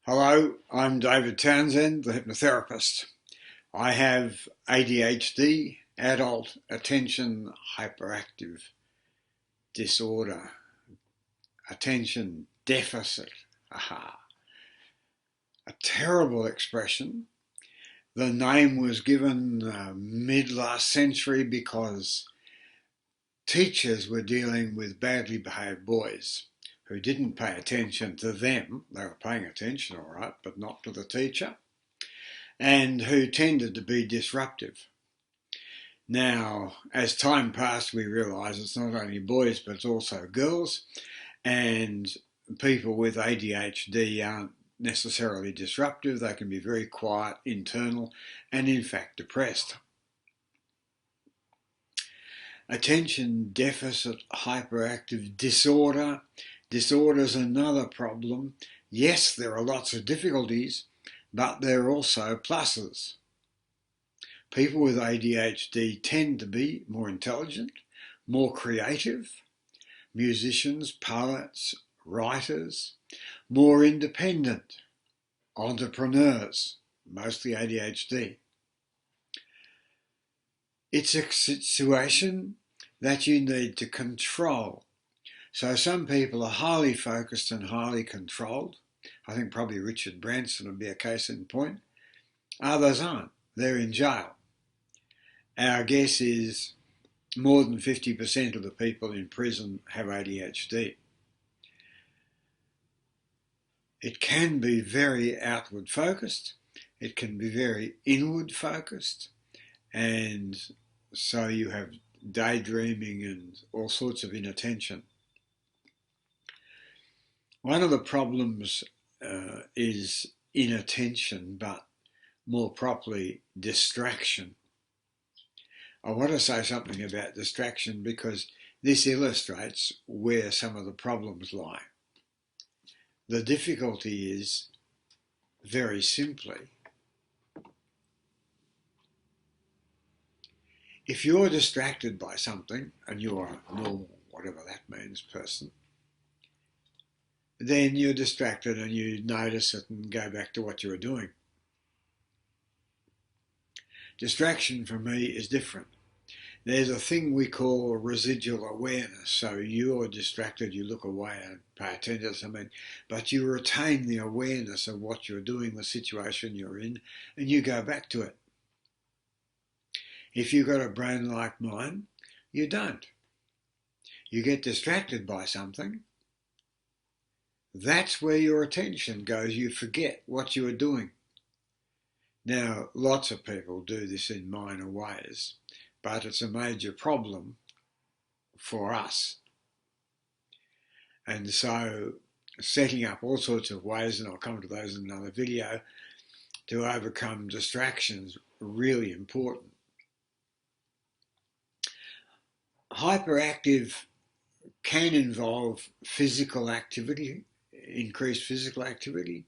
Hello, I'm David Townsend, the hypnotherapist. I have ADHD, adult attention hyperactive disorder, attention deficit. Aha, a terrible expression. The name was given mid last century because teachers were dealing with badly behaved boys who didn't pay attention to them. They were paying attention, all right, but not to the teacher, and who tended to be disruptive. Now, as time passed, we realised it's not only boys but it's also girls, and people with ADHD aren't necessarily disruptive. They can be very quiet, internal, and in fact depressed. Attention deficit hyperactive disorder. Disorder is another problem. Yes, there are lots of difficulties, but there are also pluses. People with ADHD tend to be more intelligent, more creative, musicians, poets, writers, more independent, entrepreneurs, mostly ADHD. It's a situation that you need to control. So some people are highly focused and highly controlled. I think probably Richard Branson would be a case in point. Others aren't. They're in jail. Our guess is more than 50% of the people in prison have ADHD. It can be very outward focused. It can be very inward focused. And so you have daydreaming and all sorts of inattention. One of the problems is inattention, but more properly distraction. I want to say something about distraction because this illustrates where some of the problems lie. The difficulty is, very simply, if you're distracted by something and you're a normal, whatever that means, person, then you're distracted and you notice it and go back to what you were doing. Distraction for me is different. There's a thing we call residual awareness. So you're distracted, you look away and pay attention to something, but you retain the awareness of what you're doing, the situation you're in, and you go back to it. If you've got a brain like mine, you don't. You get distracted by something. That's where your attention goes. You forget what you were doing. Now, lots of people do this in minor ways, but it's a major problem for us. And so setting up all sorts of ways, and I'll come to those in another video, to overcome distractions, really important. Hyperactive can involve physical activity, increased physical activity,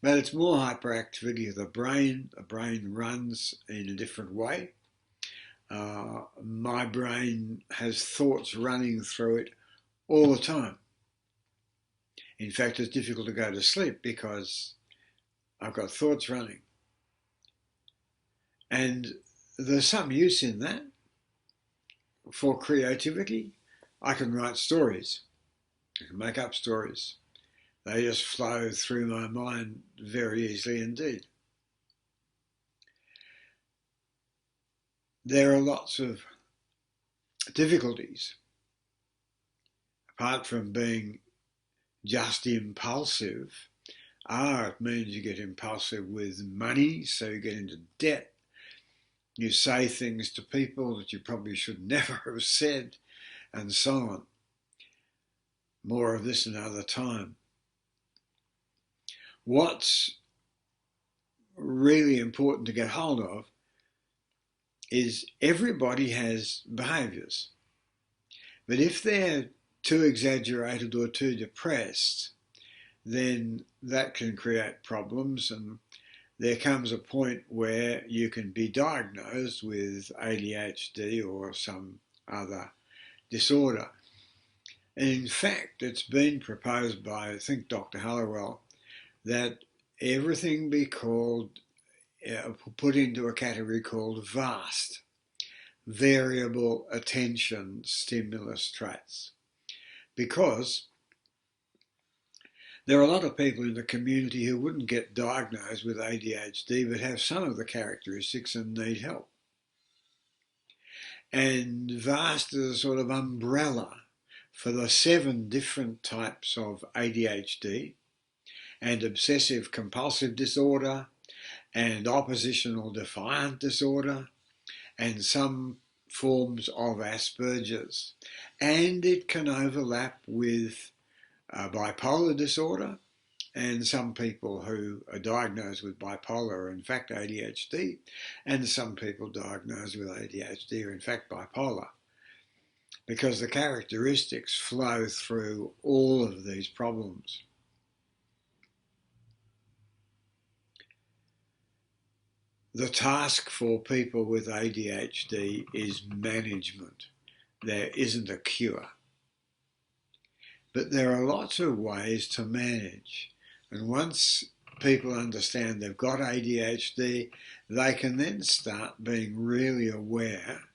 but it's more hyperactivity of the brain. The brain runs in a different way. My brain has thoughts running through it all the time. In fact, it's difficult to go to sleep because I've got thoughts running. And there's some use in that for creativity. I can write stories. I can make up stories. They just flow through my mind very easily indeed. There are lots of difficulties. Apart from being just impulsive, it means you get impulsive with money, so you get into debt. You say things to people that you probably should never have said, and so on. More of this another time. What's really important to get hold of is everybody has behaviours. But if they're too exaggerated or too depressed, then that can create problems, and there comes a point where you can be diagnosed with ADHD or some other disorder. And in fact, it's been proposed by, I think, Dr. Halliwell, that everything be called, put into a category called vast, variable attention stimulus traits. Because there are a lot of people in the community who wouldn't get diagnosed with ADHD but have some of the characteristics and need help. And VAST is a sort of umbrella for the 7 different types of ADHD and obsessive compulsive disorder and oppositional defiant disorder and some forms of Asperger's. And it can overlap with bipolar disorder, and some people who are diagnosed with bipolar are in fact ADHD, and some people diagnosed with ADHD are in fact bipolar, because the characteristics flow through all of these problems. The task for people with ADHD is management. There isn't a cure. But there are lots of ways to manage. And once people understand they've got ADHD, they can then start being really aware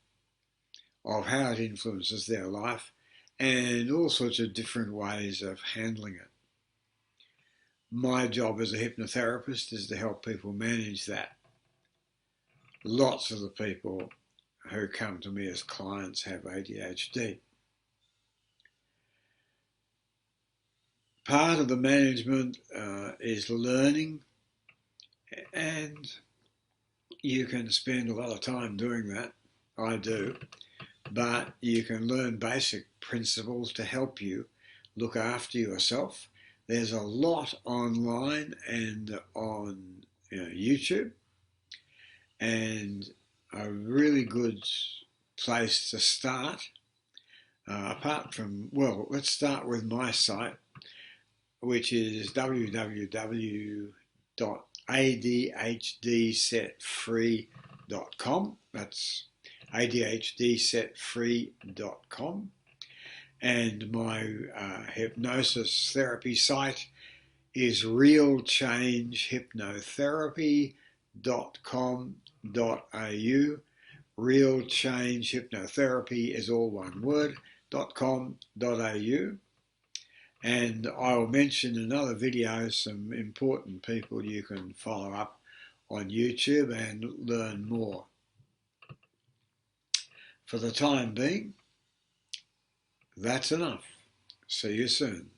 of how it influences their life and all sorts of different ways of handling it. My job as a hypnotherapist is to help people manage that. Lots of the people who come to me as clients have ADHD. Part of the management is learning, and you can spend a lot of time doing that. I do. But you can learn basic principles to help you look after yourself. There's a lot online and on YouTube, and a really good place to start, apart from, well, let's start with my site, which is www.adhdsetfree.com. That's adhdsetfree.com. And my hypnosis therapy site is realchangehypnotherapy.com.au. Real Change Hypnotherapy is all one word, .com.au. And I will mention in another video some important people you can follow up on YouTube and learn more. For the time being, that's enough. See you soon.